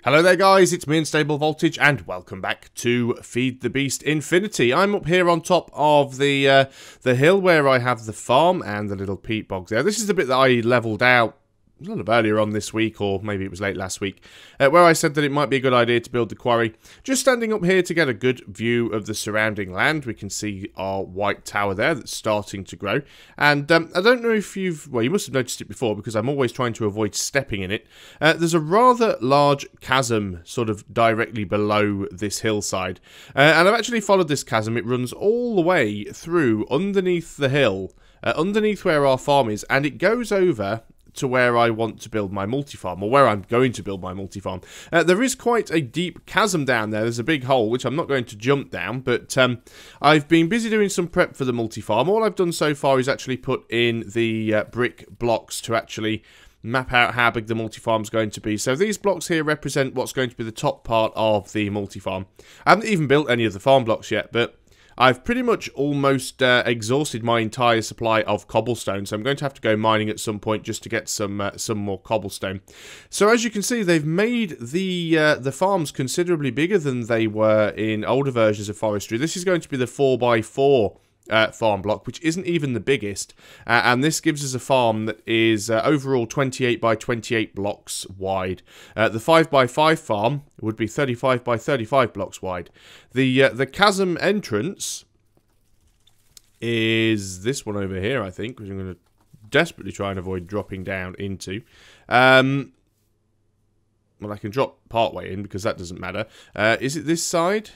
Hello there guys, it's me Unstable Voltage and welcome back to Feed the Beast Infinity. I'm up here on top of the hill where I have the farm and the little peat bogs there. This is the bit that I levelled out a little earlier on this week, or maybe it was late last week, where I said that it might be a good idea to build the quarry. Just standing up here to get a good view of the surrounding land. We can see our white tower there that's starting to grow. And I don't know if you must have noticed it before because I'm always trying to avoid stepping in it. There's a rather large chasm sort of directly below this hillside. And I've actually followed this chasm. It runs all the way through underneath the hill, underneath where our farm is, and it goes over to where I want to build my multi-farm, or where I'm going to build my multi-farm. There is quite a deep chasm down there. There's a big hole, which I'm not going to jump down, but I've been busy doing some prep for the multi-farm. All I've done so far is actually put in the brick blocks to actually map out how big the multi-farm is going to be. So these blocks here represent what's going to be the top part of the multi-farm. I haven't even built any of the farm blocks yet, but I've pretty much almost exhausted my entire supply of cobblestone, so I'm going to have to go mining at some point just to get some more cobblestone. So as you can see, they've made the farms considerably bigger than they were in older versions of forestry. This is going to be the 4x4 farm block, which isn't even the biggest, and this gives us a farm that is overall 28 by 28 blocks wide. The 5x5 farm would be 35 by 35 blocks wide. The chasm entrance is this one over here, I think, which I'm going to desperately try and avoid dropping down into. Well, I can drop partway in because that doesn't matter. Is it this side?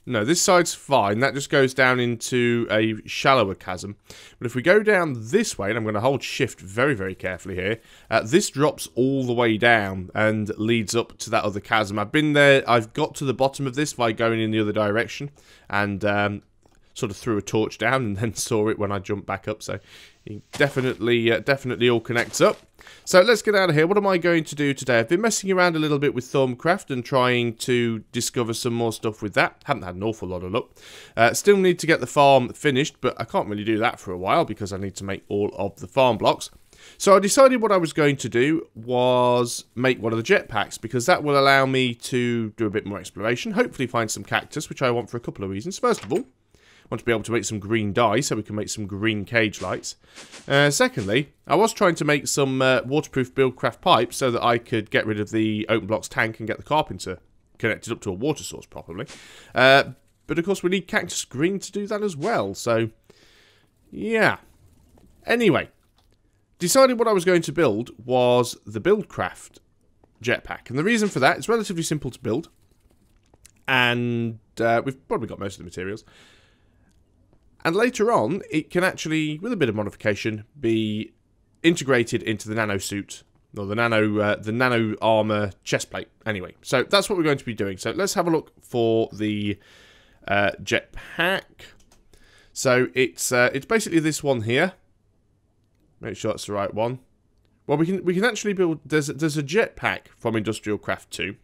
No, this side's fine. That just goes down into a shallower chasm. But if we go down this way, and I'm going to hold shift very, very carefully here, this drops all the way down and leads up to that other chasm. I've been there. I've got to the bottom of this by going in the other direction and sort of threw a torch down and then saw it when I jumped back up. So it definitely all connects up. So let's get out of here. What am I going to do today? I've been messing around a little bit with Thermcraft and trying to discover some more stuff with that. Haven't had an awful lot of luck. Still need to get the farm finished, but I can't really do that for a while because I need to make all of the farm blocks. So I decided what I was going to do was make one of the jetpacks, because that will allow me to do a bit more exploration, hopefully find some cactus, which I want for a couple of reasons. First of all, I want to be able to make some green dye so we can make some green cage lights. Secondly, I was trying to make some waterproof BuildCraft pipes so that I could get rid of the open blocks tank and get the carpenter connected up to a water source properly. But of course we need cactus green to do that as well, so yeah. Anyway, decided what I was going to build was the BuildCraft jetpack, and the reason for that is relatively simple to build, and we've probably got most of the materials. And later on, it can actually, with a bit of modification, be integrated into the nano suit, or the nano armor chest plate. Anyway, so that's what we're going to be doing. So let's have a look for the jetpack. So it's basically this one here. Make sure it's the right one. Well, we can actually build. There's a jetpack from Industrial Craft 2.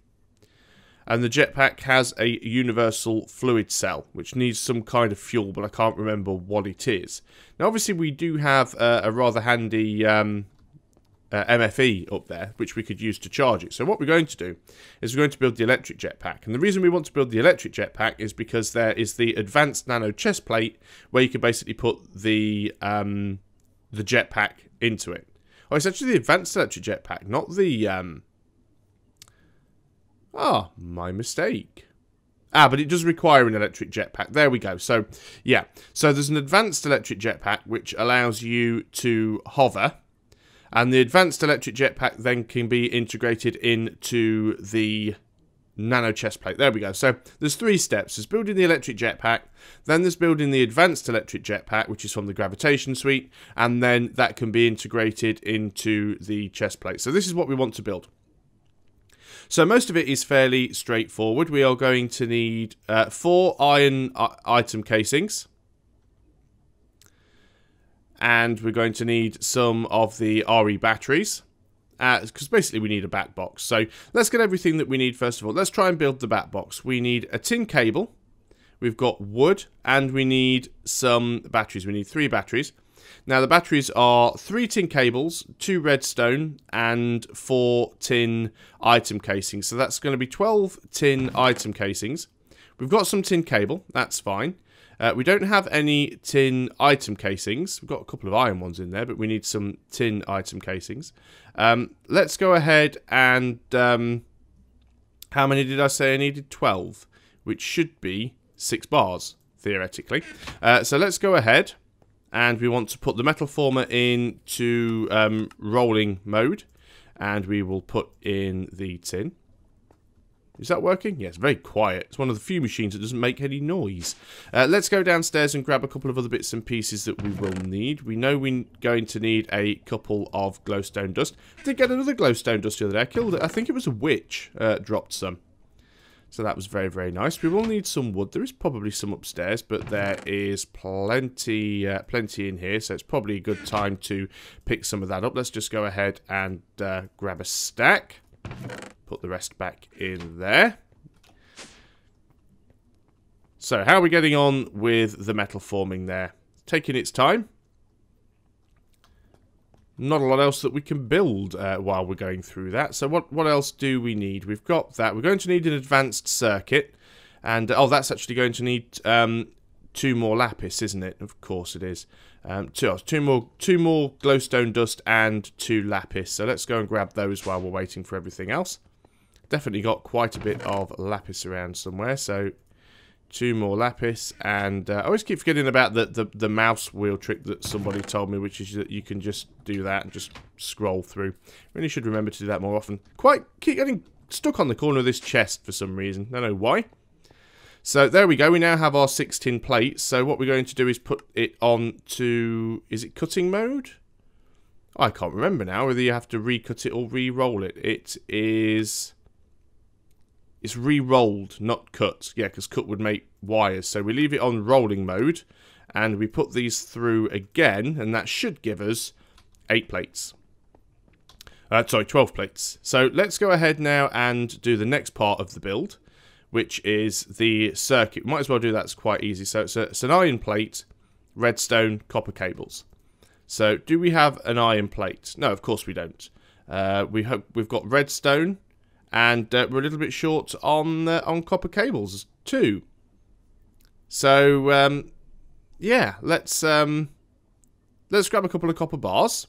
And the jetpack has a universal fluid cell, which needs some kind of fuel, but I can't remember what it is. Now, obviously, we do have a rather handy MFE up there, which we could use to charge it. So what we're going to do is we're going to build the electric jetpack. And the reason we want to build the electric jetpack is because there is the advanced nano chest plate, where you can basically put the jetpack into it. Oh, it's actually the advanced electric jetpack, not the Ah, my mistake. But it does require an electric jetpack. There we go. So, yeah. So there's an advanced electric jetpack which allows you to hover. And the advanced electric jetpack then can be integrated into the nano chest plate. There we go. So there's 3 steps. There's building the electric jetpack. Then there's building the advanced electric jetpack, which is from the gravitation suite. And then that can be integrated into the chest plate. So this is what we want to build. So most of it is fairly straightforward. We are going to need 4 iron item casings. And we're going to need some of the RE batteries. Because basically we need a bat box. So let's get everything that we need first of all. Let's try and build the bat box. We need a tin cable. We've got wood. And we need some batteries. We need 3 batteries. Now the batteries are 3 tin cables, 2 redstone, and 4 tin item casings. So that's going to be 12 tin item casings. We've got some tin cable, that's fine. We don't have any tin item casings. We've got a couple of iron ones in there, but we need some tin item casings. Let's go ahead and... how many did I say I needed? 12, which should be 6 bars, theoretically. So let's go ahead, and we want to put the metal former into rolling mode, and we will put in the tin. Is that working? Yes, very quiet. It's one of the few machines that doesn't make any noise. Let's go downstairs and grab a couple of other bits and pieces that we will need. We know we're going to need a couple of glowstone dust. I did get another glowstone dust the other day. I killed it. I think it was a witch dropped some. So that was very, very nice. We will need some wood. There is probably some upstairs, but there is plenty in here. So it's probably a good time to pick some of that up. Let's just go ahead and grab a stack. Put the rest back in there. So, how are we getting on with the metal forming there? Taking its time. Not a lot else that we can build while we're going through that. So, what else do we need? We've got that. We're going to need an advanced circuit. And, oh, that's actually going to need 2 more lapis, isn't it? Of course it is. Two more glowstone dust and 2 lapis. So, let's go and grab those while we're waiting for everything else. Definitely got quite a bit of lapis around somewhere, so 2 more lapis, and I always keep forgetting about the mouse wheel trick that somebody told me, which is that you can just do that and just scroll through. Really should remember to do that more often. Keep getting stuck on the corner of this chest for some reason. I don't know why. So there we go, we now have our 6 tin plates, so what we're going to do is put it on to, is it cutting mode? I can't remember now, whether you have to recut it or re-roll it. It's re-rolled, not cut. Yeah, because cut would make wires. So we leave it on rolling mode, and we put these through again, and that should give us 8 plates. Sorry, 12 plates. So let's go ahead now and do the next part of the build, which is the circuit. Might as well do that, it's quite easy. So it's an iron plate, redstone, copper cables. So do we have an iron plate? No, of course we don't. We've got redstone. And we're a little bit short on copper cables too. So yeah, let's grab a couple of copper bars.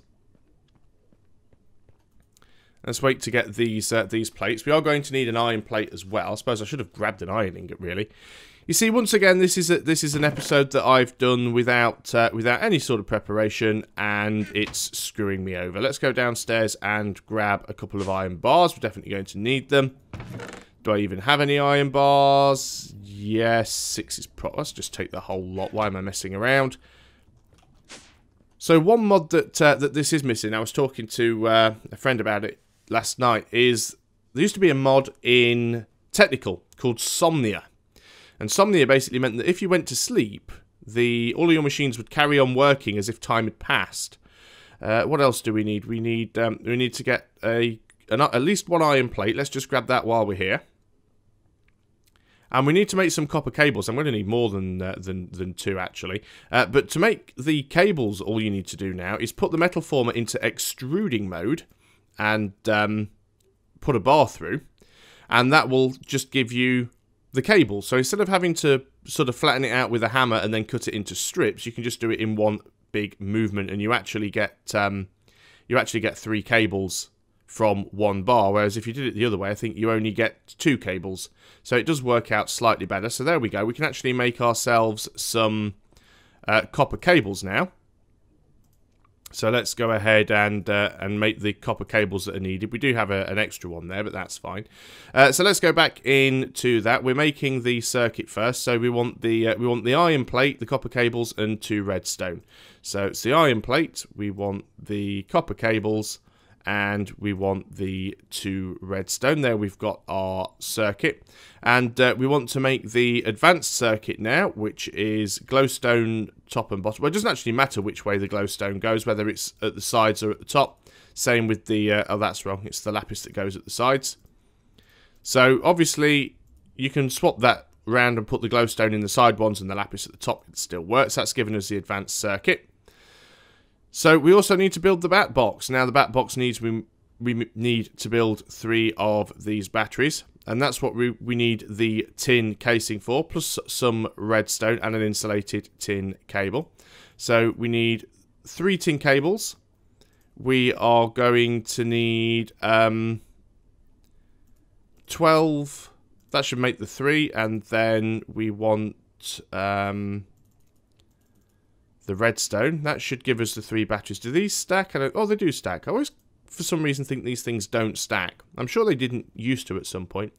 Let's wait to get these plates. We are going to need an iron plate as well. I suppose I should have grabbed an iron ingot, really. You see, once again, this is an episode that I've done without any sort of preparation, and it's screwing me over. Let's go downstairs and grab a couple of iron bars. We're definitely going to need them. Do I even have any iron bars? Yes, 6 is let's just take the whole lot. Why am I messing around? So one mod that this is missing, I was talking to a friend about it last night, is there used to be a mod in Technical called Somnia. And Somnia basically meant that if you went to sleep, all of your machines would carry on working as if time had passed. What else do we need? We need to get at least 1 iron plate. Let's just grab that while we're here. And we need to make some copper cables. I'm going to need more than 2 actually. But to make the cables, all you need to do now is put the metal former into extruding mode and put a bar through, and that will just give you the cable. So instead of having to sort of flatten it out with a hammer and then cut it into strips, you can just do it in one big movement, and you actually get 3 cables from 1 bar, whereas if you did it the other way, I think you only get 2 cables. So it does work out slightly better. So there we go. We can actually make ourselves some copper cables now. So let's go ahead and make the copper cables that are needed. We do have an extra one there, but that's fine. So let's go back into that. We're making the circuit first. So we want the iron plate, the copper cables, and 2 redstone. So it's the iron plate. We want the copper cables, and we want the 2 redstone. There we've got our circuit, and we want to make the advanced circuit now, which is glowstone top and bottom. Well, it doesn't actually matter which way the glowstone goes, whether it's at the sides or at the top. Same with the oh, that's wrong, it's the lapis that goes at the sides. So obviously you can swap that around and put the glowstone in the side ones and the lapis at the top. It still works. That's given us the advanced circuit. So we also need to build the bat box. Now the bat box needs, we need to build 3 of these batteries. And that's what we need the tin casing for, plus some redstone and an insulated tin cable. So we need 3 tin cables. We are going to need 12. That should make the 3. And then we want the redstone. That should give us the 3 batteries. Do these stack? Oh, they do stack. I always, for some reason, think these things don't stack. I'm sure they didn't used to at some point.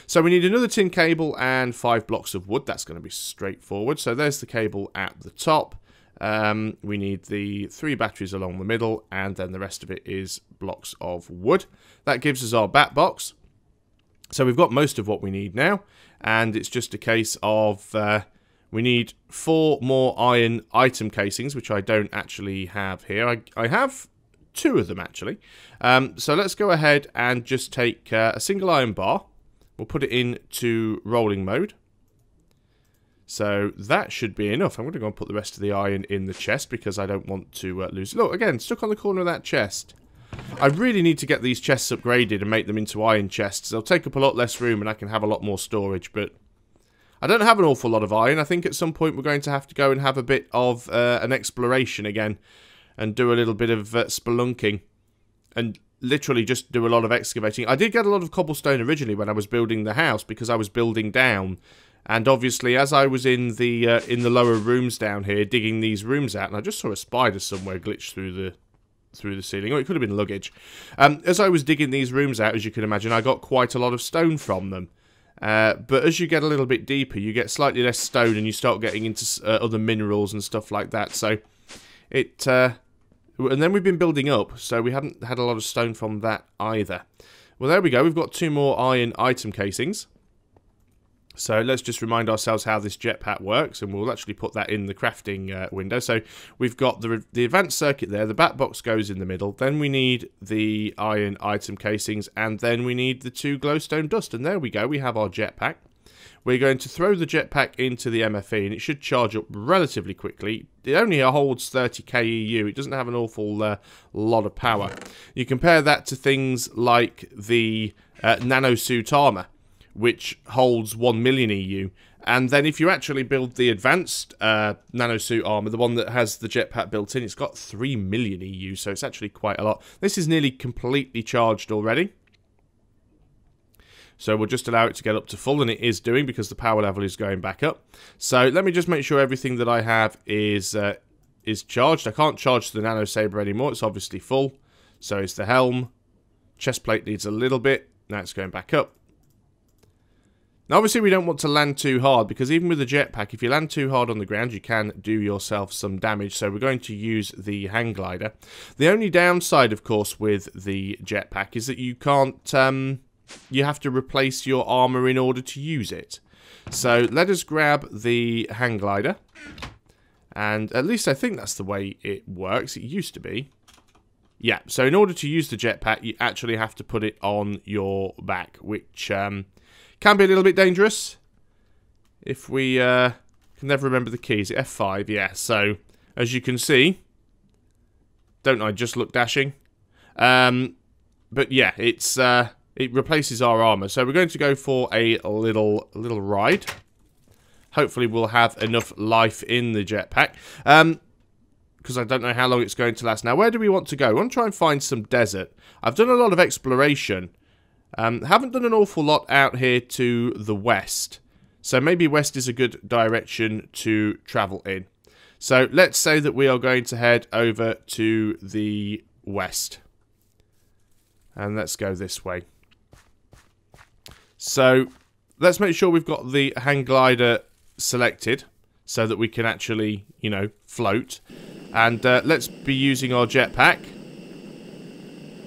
So we need another tin cable and 5 blocks of wood. That's going to be straightforward. So there's the cable at the top. We need the 3 batteries along the middle, and then the rest of it is blocks of wood. That gives us our bat box. So we've got most of what we need now, and it's just a case of we need 4 more iron item casings, which I don't actually have here. I have 2 of them actually. So let's go ahead and just take a single iron bar. We'll put it into rolling mode. So that should be enough. I'm going to go and put the rest of the iron in the chest because I don't want to lose. Look, again, stuck on the corner of that chest. I really need to get these chests upgraded and make them into iron chests. They'll take up a lot less room and I can have a lot more storage, but I don't have an awful lot of iron. I think at some point we're going to have to go and have a bit of an exploration again and do a little bit of spelunking and literally just do a lot of excavating. I did get a lot of cobblestone originally when I was building the house because I was building down. And obviously, as I was in the lower rooms down here, digging these rooms out, and I just saw a spider somewhere glitch through the ceiling. Oh, it could have been luggage. As I was digging these rooms out, as you can imagine, I got quite a lot of stone from them. But as you get a little bit deeper, you get slightly less stone, and you start getting into other minerals and stuff like that. So it, and then we've been building up, so we haven't had a lot of stone from that either. Well, there we go. We've got 2 more iron item casings. So let's just remind ourselves how this jetpack works, and we'll actually put that in the crafting window. So we've got the advanced circuit there, the bat box goes in the middle, then we need the iron item casings, and then we need the 2 glowstone dust, and there we go, we have our jetpack. We're going to throw the jetpack into the MFE, and it should charge up relatively quickly. It only holds 30 KEU, it doesn't have an awful lot of power. You compare that to things like the nanosuit armor, which holds 1 million EU. And then if you actually build the advanced nanosuit armor, the one that has the jetpack built in, it's got 3 million EU, so it's actually quite a lot. This is nearly completely charged already. So we'll just allow it to get up to full, and it is doing because the power level is going back up. So let me just make sure everything that I have is charged. I can't charge the nano saber anymore, it's obviously full. So is the helm. Chest plate needs a little bit. Now it's going back up. Now, obviously, we don't want to land too hard, because even with the jetpack, if you land too hard on the ground, you can do yourself some damage. So we're going to use the hang glider. The only downside, of course, with the jetpack is that you can't, you have to replace your armor in order to use it. So let us grab the hang glider. And at least I think that's the way it works. It used to be. Yeah, so in order to use the jetpack, you actually have to put it on your back, which can be a little bit dangerous. If we can never remember the keys. F5, yeah. So, as you can see, don't I just look dashing? But yeah, it's it replaces our armor. So we're going to go for a little ride. Hopefully we'll have enough life in the jetpack. Because I don't know how long it's going to last. Now, where do we want to go? We want to try and find some desert. I've done a lot of exploration. Haven't done an awful lot out here to the west. So maybe west is a good direction to travel in. So let's say that we are going to head over to the west. And let's go this way. So let's make sure we've got the hang glider selected so that we can actually, you know, float. And let's be using our jetpack.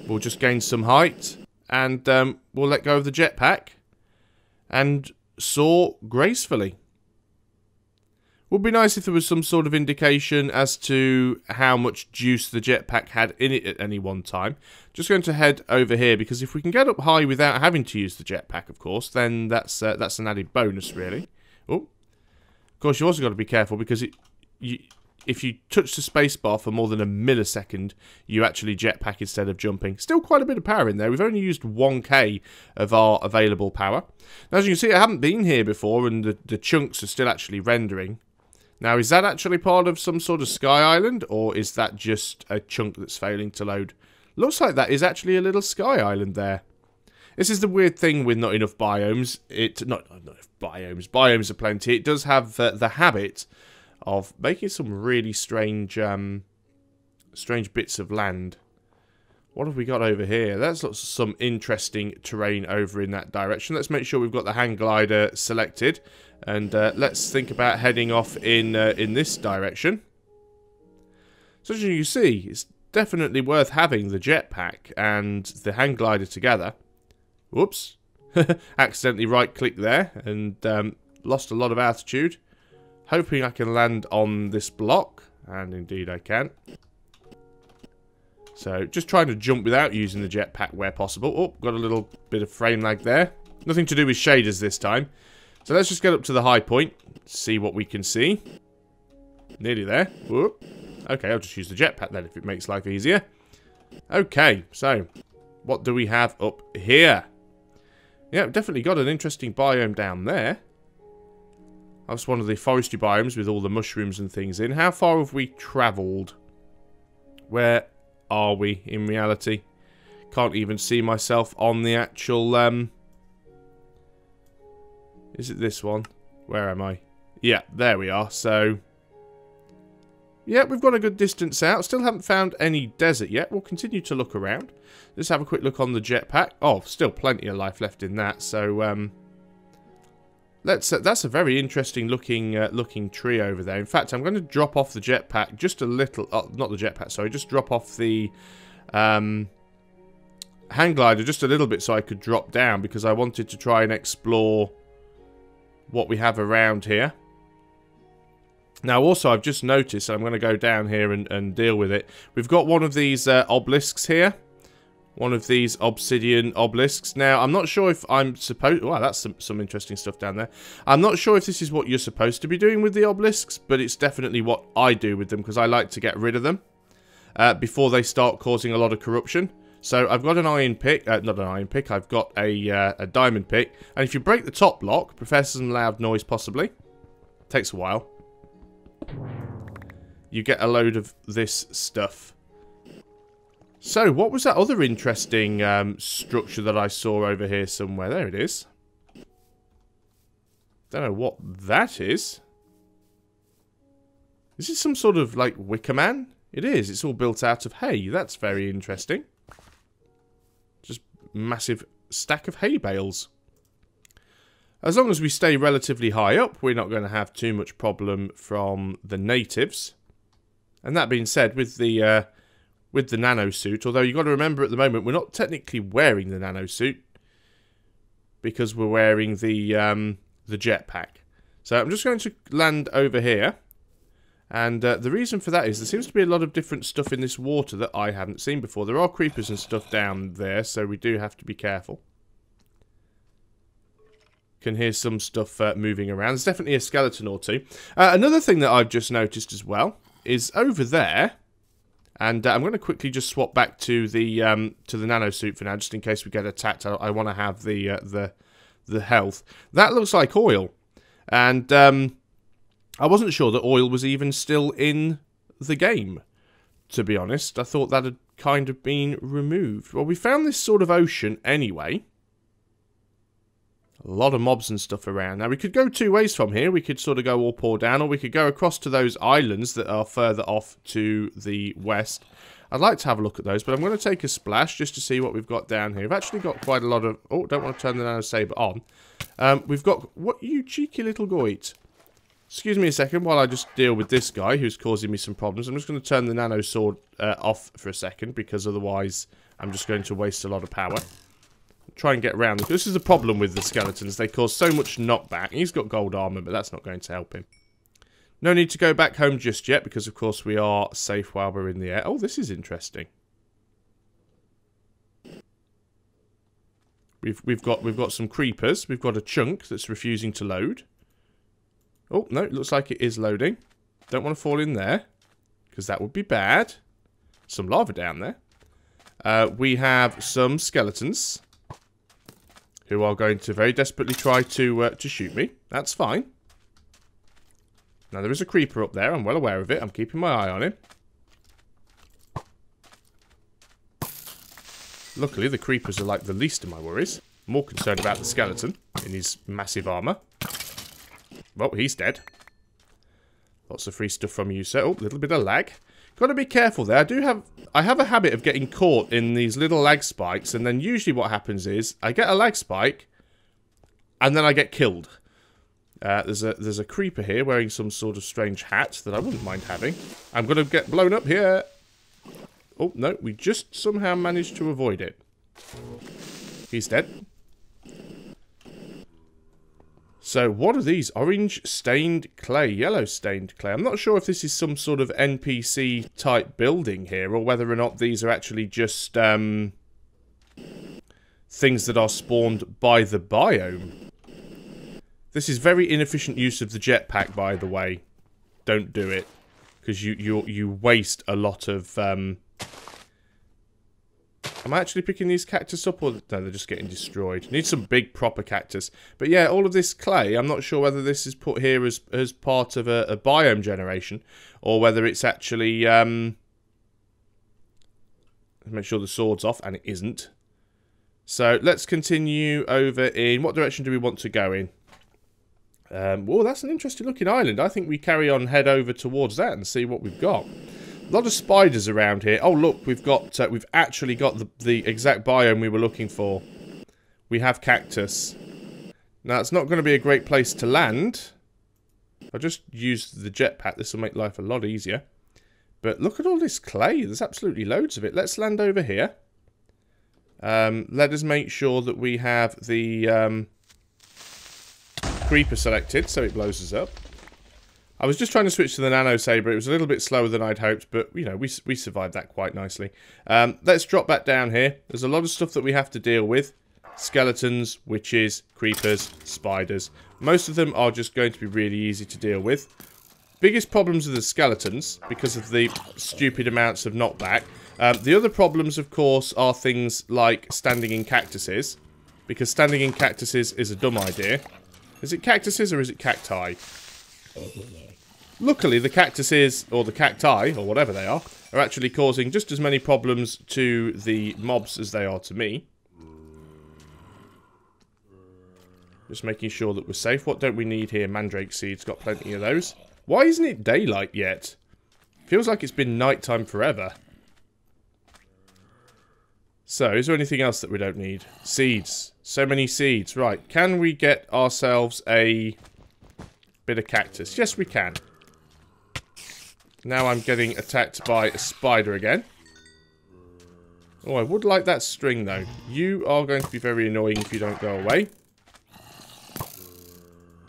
We'll just gain some height. And we'll let go of the jetpack and soar gracefully. Would be nice if there was some sort of indication as to how much juice the jetpack had in it at any one time. Just going to head over here, because if we can get up high without having to use the jetpack, of course, then that's an added bonus, really. Oh, of course, you also got to be careful, because if you touch the spacebar for more than a millisecond, you actually jetpack instead of jumping. Still quite a bit of power in there. We've only used 1k of our available power. Now, as you can see, I haven't been here before, and the chunks are still actually rendering. Now, is that actually part of some sort of sky island, or is that just a chunk that's failing to load? Looks like that is actually a little sky island there. This is the weird thing with not enough biomes. Not enough biomes. Biomes are plenty. It does have the habit of making some really strange bits of land. What have we got over here? That's lots of some interesting terrain over in that direction. Let's make sure we've got the hang glider selected, and let's think about heading off in this direction. So as you see, it's definitely worth having the jetpack and the hang glider together. Whoops. Accidentally right-click there and lost a lot of altitude. Hoping I can land on this block. And indeed I can. So, just trying to jump without using the jetpack where possible. Oh, got a little bit of frame lag there. Nothing to do with shaders this time. So let's just get up to the high point. See what we can see. Nearly there. Whoop. Okay, I'll just use the jetpack then if it makes life easier. Okay, so what do we have up here? Yeah, definitely got an interesting biome down there. That's one of the forestry biomes with all the mushrooms and things in. How far have we travelled? Where are we in reality? Can't even see myself on the actual... Is it this one? Where am I? Yeah, there we are. So... yeah, we've got a good distance out. Still haven't found any desert yet. We'll continue to look around. Let's have a quick look on the jetpack. Oh, still plenty of life left in that. So, that's a very interesting looking tree over there. In fact, I'm going to drop off the jetpack just a little. Oh, not the jetpack, sorry. Just drop off the hang glider just a little bit so I could drop down, because I wanted to try and explore what we have around here. Now, also, I've just noticed, and I'm going to go down here and deal with it. We've got one of these obelisks here. One of these obsidian obelisks. Now, I'm not sure if I'm supposed... wow, that's some interesting stuff down there. I'm not sure if this is what you're supposed to be doing with the obelisks, but it's definitely what I do with them, because I like to get rid of them before they start causing a lot of corruption. So, I've got an iron pick. Not an iron pick. I've got a diamond pick. And if you break the top block, prefers some loud noise, possibly. Takes a while. You get a load of this stuff. So, what was that other interesting structure that I saw over here somewhere? There it is. Don't know what that is. Is it some sort of, like, Wicker Man? It is. It's all built out of hay. That's very interesting. Just massive stack of hay bales. As long as we stay relatively high up, we're not going to have too much problem from the natives. And that being said, with the nano suit, although you've got to remember at the moment we're not technically wearing the nano suit because we're wearing the jetpack. So I'm just going to land over here, and the reason for that is there seems to be a lot of different stuff in this water that I haven't seen before. There are creepers and stuff down there, so we do have to be careful. Can hear some stuff moving around. There's definitely a skeleton or two. Another thing that I've just noticed as well is over there, and I'm going to quickly just swap back to the nano suit for now, just in case we get attacked. I want to have the health. That looks like oil, and I wasn't sure that oil was even still in the game. To be honest, I thought that had kind of been removed. Well, we found this sort of ocean anyway. A lot of mobs and stuff around. Now, we could go two ways from here. We could sort of go up or down, or we could go across to those islands that are further off to the west. I'd like to have a look at those, but I'm going to take a splash just to see what we've got down here. We've actually got quite a lot of... oh, don't want to turn the nano saber on. We've got... what, you cheeky little goit. Excuse me a second while I just deal with this guy who's causing me some problems. I'm just going to turn the nano sword off for a second, because otherwise I'm just going to waste a lot of power. Try and get around. This is the problem with the skeletons. They cause so much knockback. He's got gold armor, but that's not going to help him. No need to go back home just yet, because of course we are safe while we're in the air. Oh, this is interesting. We've got some creepers. We've got a chunk that's refusing to load. Oh, no, it looks like it is loading. Don't want to fall in there. because that would be bad. Some lava down there. We have some skeletons who are going to very desperately try to shoot me. That's fine. Now, there is a creeper up there. I'm well aware of it. I'm keeping my eye on him. Luckily, the creepers are like the least of my worries. I'm more concerned about the skeleton in his massive armor. Well, he's dead. Lots of free stuff from you, sir. Oh, a little bit of lag. Got to be careful there. I have a habit of getting caught in these little lag spikes, and then usually what happens is I get a lag spike, and then I get killed. There's a creeper here wearing some sort of strange hat that I wouldn't mind having. I'm going to get blown up here. Oh, no, we just somehow managed to avoid it. He's dead. So, what are these? Orange stained clay, yellow stained clay. I'm not sure if this is some sort of NPC type building here, or whether or not these are actually just things that are spawned by the biome. This is very inefficient use of the jetpack, by the way. Don't do it, because you waste a lot of. Am I actually picking these cactus up, or no, they're just getting destroyed? Need some big proper cactus. But yeah, all of this clay, I'm not sure whether this is put here as part of a biome generation, or whether it's actually make sure the sword's off, and it isn't. So let's continue over in, what direction do we want to go in? Oh, that's an interesting looking island. I think we carry on, head over towards that and see what we've got. A lot of spiders around here. Oh, look, we've actually got the exact biome we were looking for. We have cactus. Now, it's not going to be a great place to land. I'll just use the jetpack. This will make life a lot easier. But look at all this clay. There's absolutely loads of it. Let's land over here. Let us make sure that we have the creeper selected so it blows us up. I was just trying to switch to the nano saber. It was a little bit slower than I'd hoped, but you know, we survived that quite nicely. Let's drop back down here. There's a lot of stuff that we have to deal with. Skeletons, witches, creepers, spiders. Most of them are just going to be really easy to deal with. Biggest problems are the skeletons because of the stupid amounts of knockback. The other problems, of course, are things like standing in cactuses, because standing in cactuses is a dumb idea. Is it cactuses or is it cacti? Luckily, the cactuses, or the cacti, or whatever they are actually causing just as many problems to the mobs as they are to me. Just making sure that we're safe. What don't we need here? Mandrake seeds, got plenty of those. Why isn't it daylight yet? Feels like it's been nighttime forever. So, is there anything else that we don't need? Seeds. So many seeds. Right, can we get ourselves a bit of cactus? Yes, we can. Now I'm getting attacked by a spider again. Oh, I would like that string, though. You are going to be very annoying if you don't go away.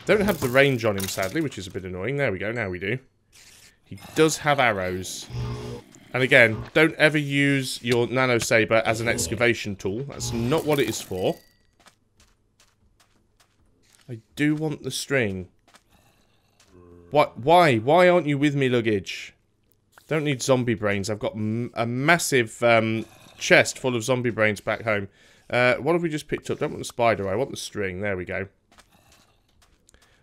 Don't have the range on him, sadly, which is a bit annoying. There we go, now we do. He does have arrows. And again, don't ever use your nano saber as an excavation tool. That's not what it is for. I do want the string. What? Why? Why aren't you with me, luggage? Don't need zombie brains. I've got a massive chest full of zombie brains back home. What have we just picked up? Don't want the spider. I want the string. There we go.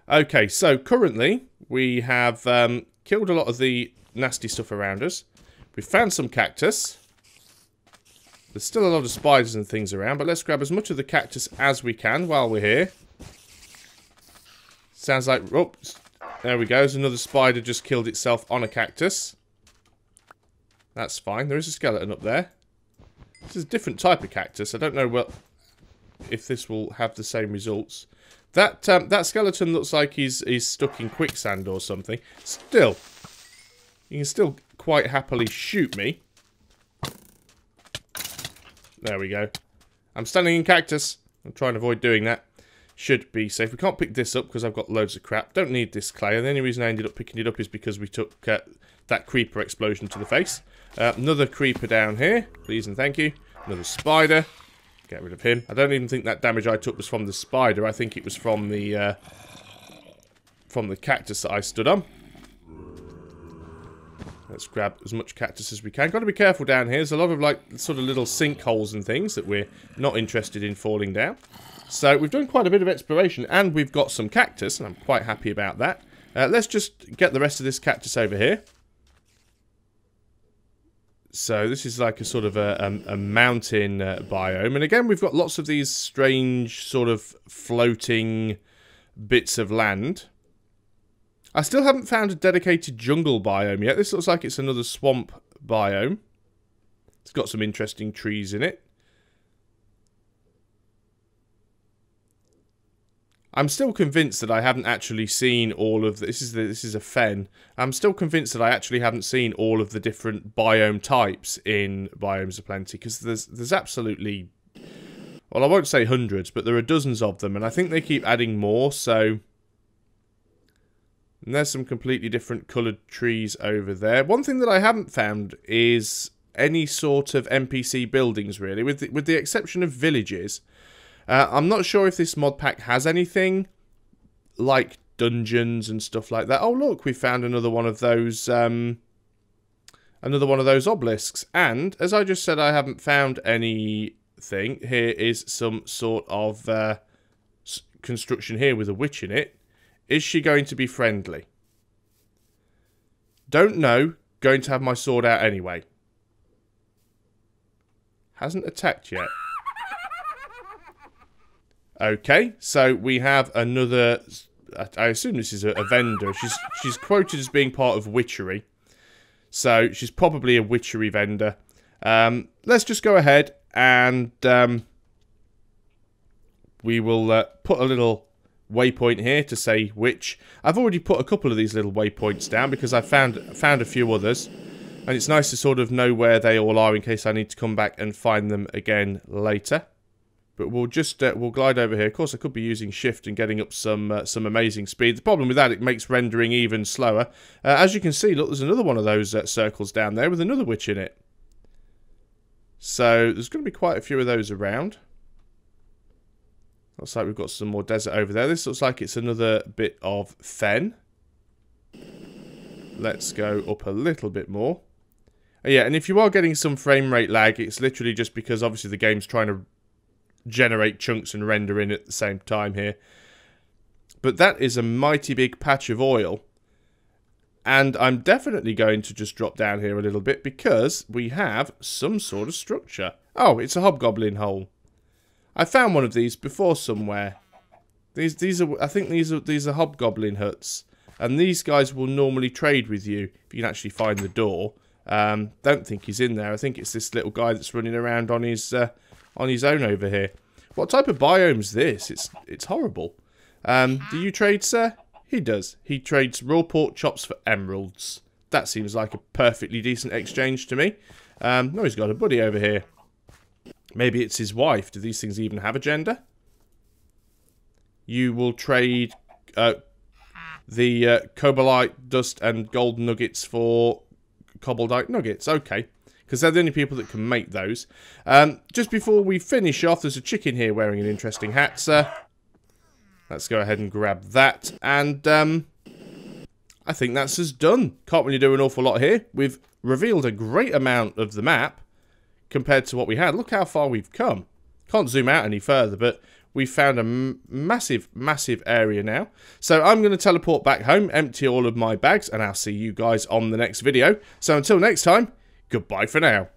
Okay, so currently we have killed a lot of the nasty stuff around us. We've found some cactus. There's still a lot of spiders and things around, but let's grab as much of the cactus as we can while we're here. Sounds like... Oh, there we go. There's another spider just killed itself on a cactus. That's fine. There is a skeleton up there. This is a different type of cactus. I don't know if this will have the same results. That skeleton looks like he's stuck in quicksand or something. Still, you can still quite happily shoot me. There we go. I'm standing in cactus. I'm trying to avoid doing that. Should be safe. We can't pick this up because I've got loads of crap. Don't need this clay. And the only reason I ended up picking it up is because we took that creeper explosion to the face. Another creeper down here. Please and thank you. Another spider. Get rid of him. I don't even think that damage I took was from the spider. I think it was from the cactus that I stood on. Let's grab as much cactus as we can. Got to be careful down here. There's a lot of like sort of little sinkholes and things that we're not interested in falling down. So we've done quite a bit of exploration and we've got some cactus and I'm quite happy about that. Let's just get the rest of this cactus over here. So this is like a sort of a mountain biome. And again, we've got lots of these strange sort of floating bits of land. I still haven't found a dedicated jungle biome yet. This looks like it's another swamp biome. It's got some interesting trees in it. I'm still convinced that I haven't actually seen all of this is a fen. I'm still convinced that I actually haven't seen all of the different biome types in Biomes Aplenty, because there's absolutely, well, I won't say hundreds, but there are dozens of them, and I think they keep adding more. So and there's some completely different coloured trees over there. One thing that I haven't found is any sort of NPC buildings, really, with the exception of villages. I'm not sure if this mod pack has anything like dungeons and stuff like that. Oh, look, we found another one of those obelisks. And as I just said, I haven't found anything. Here is some sort of construction here with a witch in it. Is she going to be friendly? Don't know. Going to have my sword out anyway. Hasn't attacked yet. Okay, so we have another. I assume this is a vendor. She's quoted as being part of witchery, so she's probably a witchery vendor. Let's just go ahead and we will put a little waypoint here to say witch. I've already put a couple of these little waypoints down because I found a few others, and it's nice to sort of know where they all are in case I need to come back and find them again later. But we'll just we'll glide over here. Of course, I could be using shift and getting up some amazing speed. The problem with that, it makes rendering even slower. As you can see, look, there's another one of those circles down there with another witch in it. So there's going to be quite a few of those around. Looks like we've got some more desert over there. This looks like it's another bit of fen. Let's go up a little bit more. Yeah, and if you are getting some frame rate lag, it's literally just because obviously the game's trying to generate chunks and render in at the same time here. But that is a mighty big patch of oil. And I'm definitely going to just drop down here a little bit because we have some sort of structure. Oh, it's a hobgoblin hole. I found one of these before somewhere. These are, I think these are hobgoblin huts. And these guys will normally trade with you if you can actually find the door. Don't think he's in there. I think it's this little guy that's running around on his own over here. What type of biome's this? It's horrible. Do you trade, sir? He does. He trades raw pork chops for emeralds. That seems like a perfectly decent exchange to me. No, he's got a buddy over here. Maybe it's his wife. Do these things even have a gender? You will trade the cobalite dust and gold nuggets for cobaldite nuggets. Okay. Because they're the only people that can make those. Just before we finish off, there's a chicken here wearing an interesting hat, sir. Let's go ahead and grab that. And I think that's us done. Can't really do an awful lot here. We've revealed a great amount of the map compared to what we had. Look how far we've come. Can't zoom out any further, but we've found a massive, massive area now. So I'm going to teleport back home, empty all of my bags, and I'll see you guys on the next video. So until next time, goodbye for now.